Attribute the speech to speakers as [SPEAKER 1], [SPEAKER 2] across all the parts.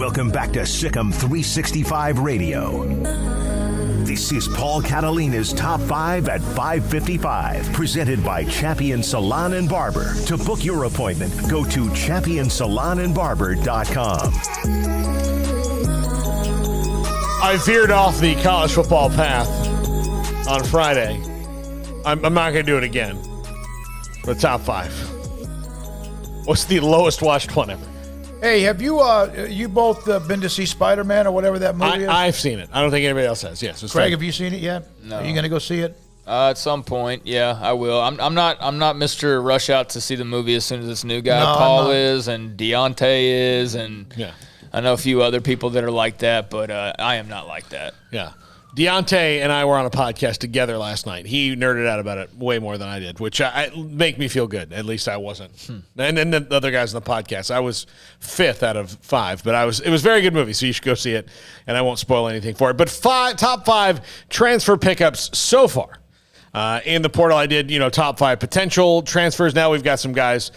[SPEAKER 1] Welcome back to Sikkim 365 Radio. This is Paul Catalina's Top 5 at 5:55, presented by Champion Salon and Barber. To book your appointment, go to championsalonandbarber.com.
[SPEAKER 2] I veered off the college football path on Friday. I'm not going to do it again. The top 5. What's the lowest watched one ever?
[SPEAKER 3] Hey, have you you both been to see Spider-Man or whatever that movie is?
[SPEAKER 2] I've seen it. I don't think anybody else has. Yes,
[SPEAKER 3] Craig, have you seen it yet?
[SPEAKER 4] No.
[SPEAKER 3] Are you going to go see it?
[SPEAKER 4] At some point, yeah, I will. I'm not Mr. Rush out to see the movie as soon as this new guy Paul is and Deontay is, and I know a few other people that are like that, but I am not like that.
[SPEAKER 2] Yeah. Deontay and I were on a podcast together last night. He nerded out about it way more than I did, which make me feel good. At least I wasn't. And then the other guys on the podcast, I was 5th out of 5, but it was a very good movie, so you should go see it, and I won't spoil anything for it. But top 5 transfer pickups so far. In the portal, I did, top 5 potential transfers. Now we've got some guys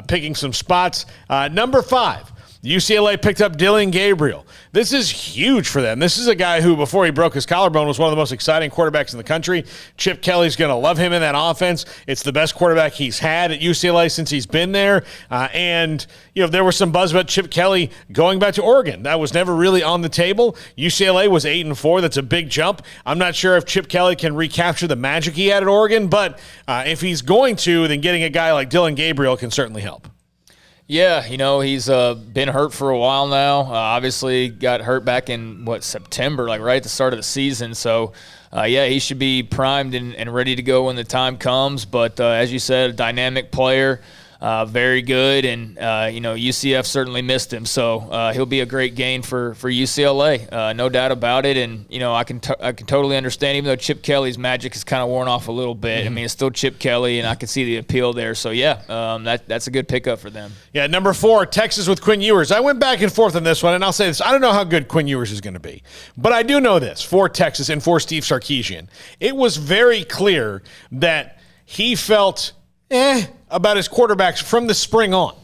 [SPEAKER 2] picking some spots. Number 5. UCLA picked up Dylan Gabriel. This is huge for them. This is a guy who, before he broke his collarbone, was one of the most exciting quarterbacks in the country. Chip Kelly's going to love him in that offense. It's the best quarterback he's had at UCLA since he's been there. And there was some buzz about Chip Kelly going back to Oregon. That was never really on the table. UCLA was 8-4. That's a big jump. I'm not sure if Chip Kelly can recapture the magic he had at Oregon, but if he's going to, then getting a guy like Dylan Gabriel can certainly help.
[SPEAKER 4] Yeah, he's been hurt for a while now. Obviously got hurt back in, September, right at the start of the season. So, he should be primed and ready to go when the time comes. But as you said, a dynamic player, very good. And, UCF certainly missed him. So he'll be a great gain for UCLA, no doubt about it. And, I can totally understand, even though Chip Kelly's magic has kind of worn off a little bit. Mm-hmm. I mean, it's still Chip Kelly, and I can see the appeal there. So, that's a good pickup for them.
[SPEAKER 2] Yeah, number 4, Texas with Quinn Ewers. I went back and forth on this one, and I'll say this. I don't know how good Quinn Ewers is going to be. But I do know this, for Texas and for Steve Sarkisian. It was very clear that he felt about his quarterbacks from the spring on.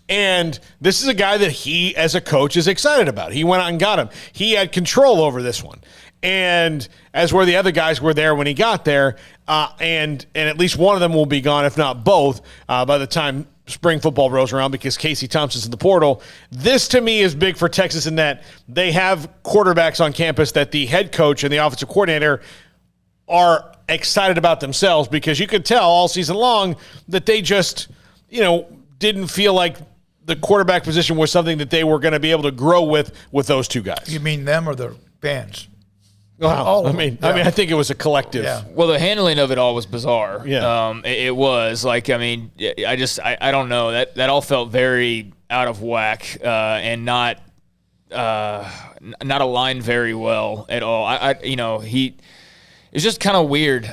[SPEAKER 2] And this is a guy that he, as a coach, is excited about. He went out and got him. He had control over this one. And as where the other guys were there when he got there, and at least one of them will be gone, if not both, by the time spring football rolls around, because Casey Thompson's in the portal. This, to me, is big for Texas in that they have quarterbacks on campus that the head coach and the offensive coordinator are excited about themselves, because you could tell all season long that they just, didn't feel like the quarterback position was something that they were going to be able to grow with those two guys.
[SPEAKER 3] You mean them or the fans?
[SPEAKER 2] Wow. I think it was a collective. Yeah.
[SPEAKER 4] Well, the handling of it all was bizarre.
[SPEAKER 2] Yeah.
[SPEAKER 4] It was I don't know. That all felt very out of whack and not aligned very well at all. It's just kind of weird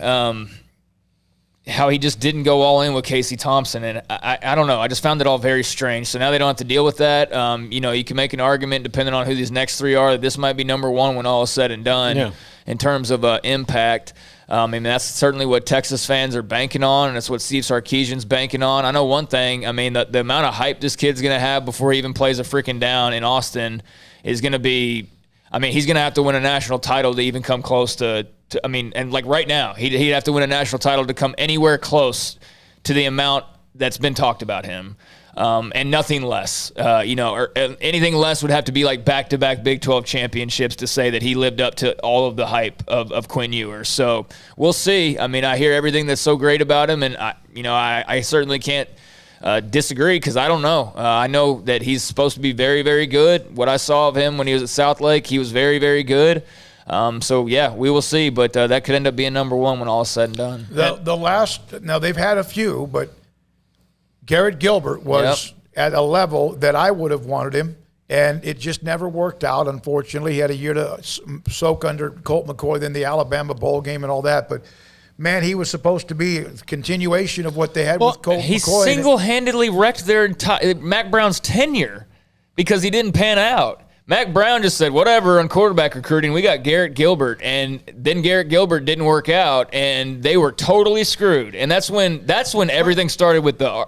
[SPEAKER 4] how he just didn't go all in with Casey Thompson. And I don't know. I just found it all very strange. So now they don't have to deal with that. You can make an argument, depending on who these next 3 are, that this might be number 1 when all is said and done in terms of impact. That's certainly what Texas fans are banking on, and that's what Steve Sarkisian's banking on. I know one thing. The amount of hype this kid's going to have before he even plays a freaking down in Austin is going to be – he's going to have to win a national title to even come close to right now, he'd have to win a national title to come anywhere close to the amount that's been talked about him, and nothing less. Or anything less would have to be like back-to-back Big 12 championships to say that he lived up to all of the hype of Quinn Ewers. So we'll see. I hear everything that's so great about him, and I certainly can't disagree, because I don't know. I know that he's supposed to be very, very good. What I saw of him when he was at South Lake, he was very, very good. We will see, but that could end up being number 1 when all is said and done.
[SPEAKER 3] Now they've had a few, but Garrett Gilbert was at a level that I would have wanted him, and it just never worked out, unfortunately. He had a year to soak under Colt McCoy, then the Alabama bowl game and all that, but man, he was supposed to be a continuation of what they had with Colt McCoy.
[SPEAKER 4] He single-handedly wrecked Mac Brown's tenure because he didn't pan out. Mac Brown just said, whatever, on quarterback recruiting, we got Garrett Gilbert. And then Garrett Gilbert didn't work out, and they were totally screwed. And that's when everything started with the,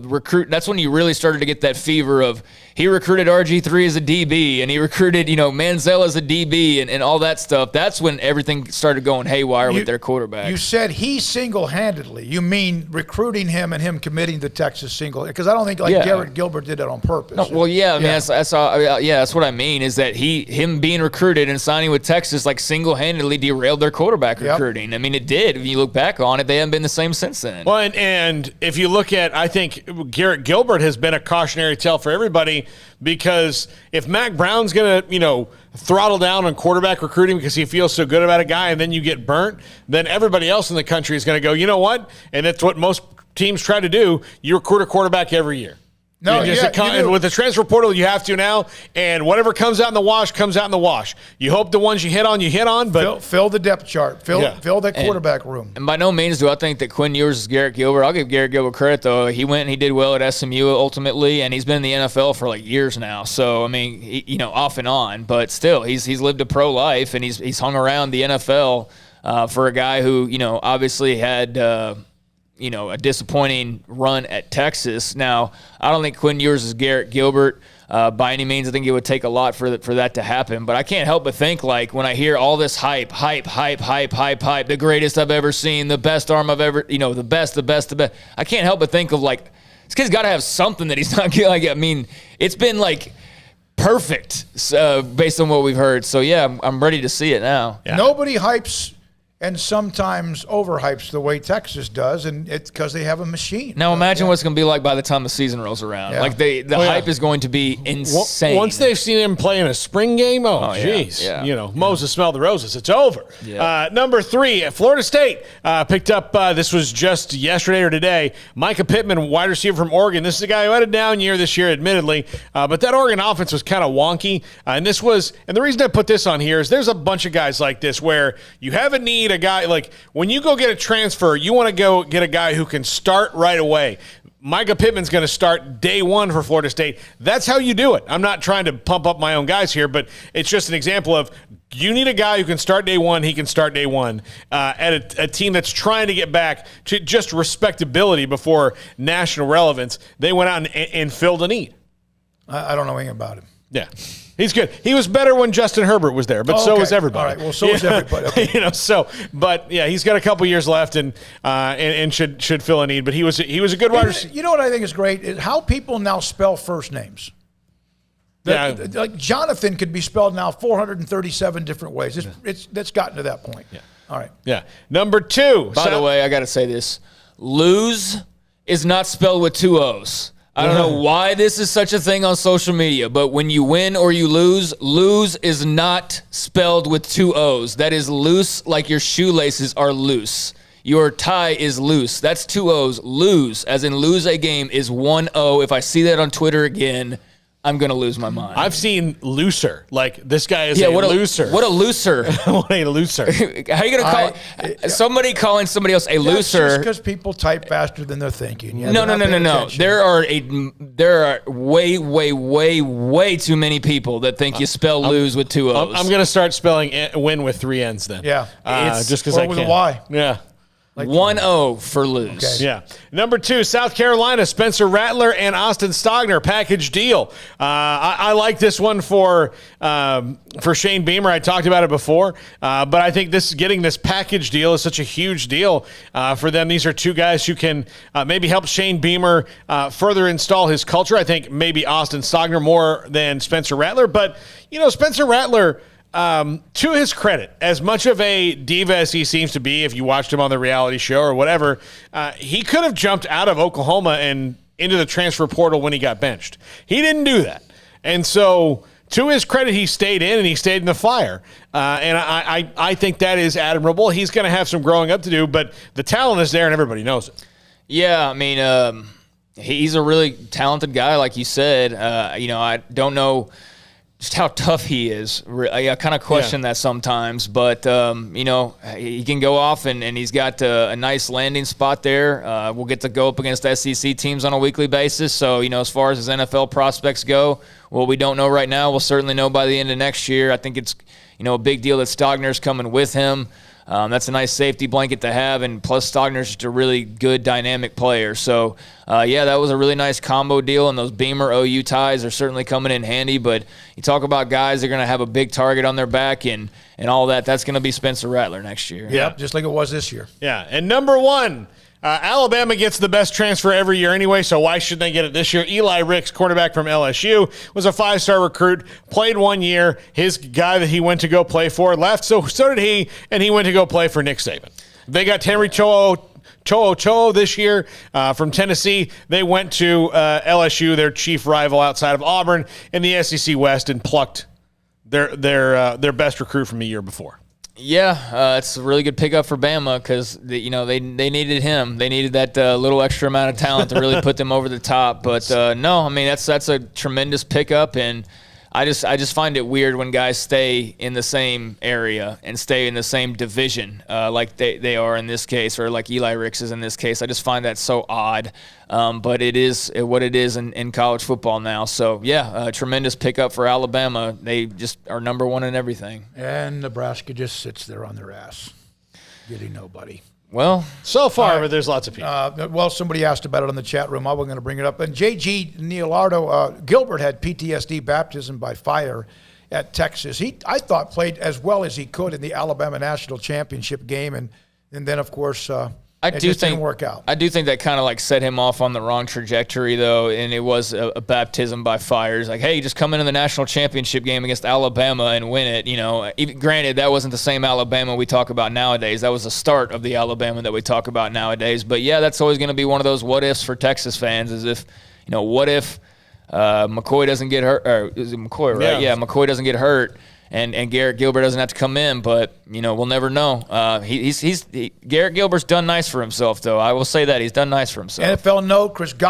[SPEAKER 4] recruit. That's when you really started to get that fever of he recruited RG3 as a DB, and he recruited, Manziel as a DB and all that stuff. That's when everything started going haywire with their quarterback.
[SPEAKER 3] You said he single-handedly. You mean recruiting him and him committing to Texas because I don't think Garrett Gilbert did that on purpose.
[SPEAKER 4] No, well, yeah, I mean, that's what I mean is that him being recruited and signing with Texas single-handedly derailed their quarterback recruiting. I mean, it did. If you look back on it, they haven't been the same since then.
[SPEAKER 2] Well, and if you look at, I think Garrett Gilbert has been a cautionary tale for everybody, because if Mac Brown's going to, throttle down on quarterback recruiting because he feels so good about a guy and then you get burnt, then everybody else in the country is going to go, you know what? And that's what most teams try to do. You recruit a quarterback every year.
[SPEAKER 3] No,
[SPEAKER 2] with the transfer portal, you have to now, and whatever comes out in the wash comes out in the wash. You hope the ones you hit on, but
[SPEAKER 3] fill the depth chart, fill that quarterback room.
[SPEAKER 4] And by no means do I think that Quinn Ewers is Garrett Gilbert. I'll give Garrett Gilbert credit though. He went and he did well at SMU ultimately, and he's been in the NFL for years now. So I mean, off and on, but still, he's lived a pro life, and he's hung around the NFL for a guy who obviously had. A disappointing run at Texas. Now, I don't think Quinn Ewers is Garrett Gilbert by any means. I think it would take a lot for that to happen. But I can't help but think, when I hear all this hype, the greatest I've ever seen, the best arm I've ever, the best. I can't help but think of, this kid's got to have something that he's not getting. I mean, it's been, perfect based on what we've heard. So, yeah, I'm ready to see it now.
[SPEAKER 3] Yeah. Nobody hypes and sometimes overhypes the way Texas does, and it's because they have a machine.
[SPEAKER 4] Now imagine what it's going to be like by the time the season rolls around.
[SPEAKER 3] Yeah.
[SPEAKER 4] The hype is going to be insane.
[SPEAKER 2] Once they've seen him play in a spring game, geez.
[SPEAKER 4] Yeah.
[SPEAKER 2] Moses smelled the roses. It's over. Yeah. Number 3, Florida State picked up, this was just yesterday or today, Micah Pittman, wide receiver from Oregon. This is a guy who had a down year this year, admittedly, but that Oregon offense was kind of wonky. And the reason I put this on here is there's a bunch of guys like this where you have a need, a guy when you go get a transfer, you want to go get a guy who can start right away. Micah Pittman's going to start day one for Florida State. That's how you do it. I'm not trying to pump up my own guys here, but it's just an example of you need a guy who can start day one. He can start day one at a team that's trying to get back to just respectability before national relevance. They went out and filled a need.
[SPEAKER 3] I don't know anything about him.
[SPEAKER 2] Yeah. He's good. He was better when Justin Herbert was there, but so was everybody.
[SPEAKER 3] All right. Well, so was everybody. Okay.
[SPEAKER 2] But yeah, he's got a couple years left and should fill a need. But he was a good wide receiver.
[SPEAKER 3] You know what I think is great is how people now spell first names. Jonathan could be spelled now 437 different ways. It's gotten to that point.
[SPEAKER 2] Yeah.
[SPEAKER 3] All right.
[SPEAKER 2] Yeah. Number 2.
[SPEAKER 4] By the way, I got to say this: lose is not spelled with 2 O's. I don't know why this is such a thing on social media, but when you win or you lose is not spelled with 2 O's. That is loose, like your shoelaces are loose. Your tie is loose. That's 2 O's. Lose, as in lose a game, is 1 O. If I see that on Twitter again, I'm going to lose my mind.
[SPEAKER 2] I've seen looser. This guy is a looser.
[SPEAKER 4] What a looser.
[SPEAKER 2] What a looser.
[SPEAKER 4] How are you going to call somebody calling somebody else a looser?
[SPEAKER 3] Just because people type faster than they're thinking.
[SPEAKER 4] No. There are way too many people that think you spell lose with 2 O's.
[SPEAKER 2] I'm going to start spelling win with 3 N's then.
[SPEAKER 3] Yeah.
[SPEAKER 2] Just because I can.
[SPEAKER 3] With a Y.
[SPEAKER 2] Yeah.
[SPEAKER 4] 1-0 for lose.
[SPEAKER 3] Okay.
[SPEAKER 2] Yeah. Number 2, South Carolina, Spencer Rattler and Austin Stogner, package deal. I like this one for Shane Beamer. I talked about it before, but I think getting this package deal is such a huge deal for them. These are 2 guys who can maybe help Shane Beamer further install his culture. I think maybe Austin Stogner more than Spencer Rattler, but Spencer Rattler, to his credit, as much of a diva as he seems to be, if you watched him on the reality show or whatever, he could have jumped out of Oklahoma and into the transfer portal when he got benched. He didn't do that. And so, to his credit, he stayed in and he stayed in the fire. And I think that is admirable. He's going to have some growing up to do, but the talent is there and everybody knows it.
[SPEAKER 4] Yeah, I mean, he's a really talented guy, like you said. I don't know just how tough he is. I kind of question that sometimes, but he can go off and he's got a nice landing spot there. We'll get to go up against SEC teams on a weekly basis. So, as far as his NFL prospects go, what we don't know right now, we'll certainly know by the end of next year. I think it's, a big deal that Stogner's coming with him. That's a nice safety blanket to have, and plus Stogner's just a really good dynamic player. So, that was a really nice combo deal, and those Beamer OU ties are certainly coming in handy. But you talk about guys that are going to have a big target on their back and all that, that's going to be Spencer Rattler next year.
[SPEAKER 3] Yeah, just like it was this year.
[SPEAKER 2] Yeah, and number one, Alabama gets the best transfer every year anyway, so why shouldn't they get it this year? Eli Ricks, quarterback from LSU, was a 5-star recruit, played 1 year. His guy that he went to go play for left, so did he, and he went to go play for Nick Saban. They got Henry Cho this year from Tennessee. They went to LSU, their chief rival outside of Auburn, in the SEC West, and plucked their best recruit from a year before.
[SPEAKER 4] Yeah, it's a really good pickup for Bama because they needed him. They needed that little extra amount of talent to really put them over the top. But no, I mean that's a tremendous pickup, and I just find it weird when guys stay in the same area and stay in the same division like they are in this case, or like Eli Ricks is in this case. I just find that so odd. But it is what it is in college football now. So, a tremendous pickup for Alabama. They just are number one in everything.
[SPEAKER 3] And Nebraska just sits there on their ass, getting nobody.
[SPEAKER 4] Well,
[SPEAKER 2] so far, but there's lots of people.
[SPEAKER 3] Somebody asked about it in the chat room. I was going to bring it up. And J.G. Neolardo, Gilbert had PTSD, baptism by fire at Texas. I thought, played as well as he could in the Alabama National Championship game. And then, of course, it just didn't work out.
[SPEAKER 4] I do think that kind of set him off on the wrong trajectory, though, and it was a baptism by fire. It's like, hey, just come into the national championship game against Alabama and win it. Even, granted, that wasn't the same Alabama we talk about nowadays. That was the start of the Alabama that we talk about nowadays. But, that's always going to be one of those what-ifs for Texas fans, is if, what if McCoy doesn't get hurt, or is it McCoy, right? Yeah, McCoy doesn't get hurt. And Garrett Gilbert doesn't have to come in, but we'll never know. Garrett Gilbert's done nice for himself, though. I will say that he's done nice for himself.
[SPEAKER 3] NFL note: Chris Godwin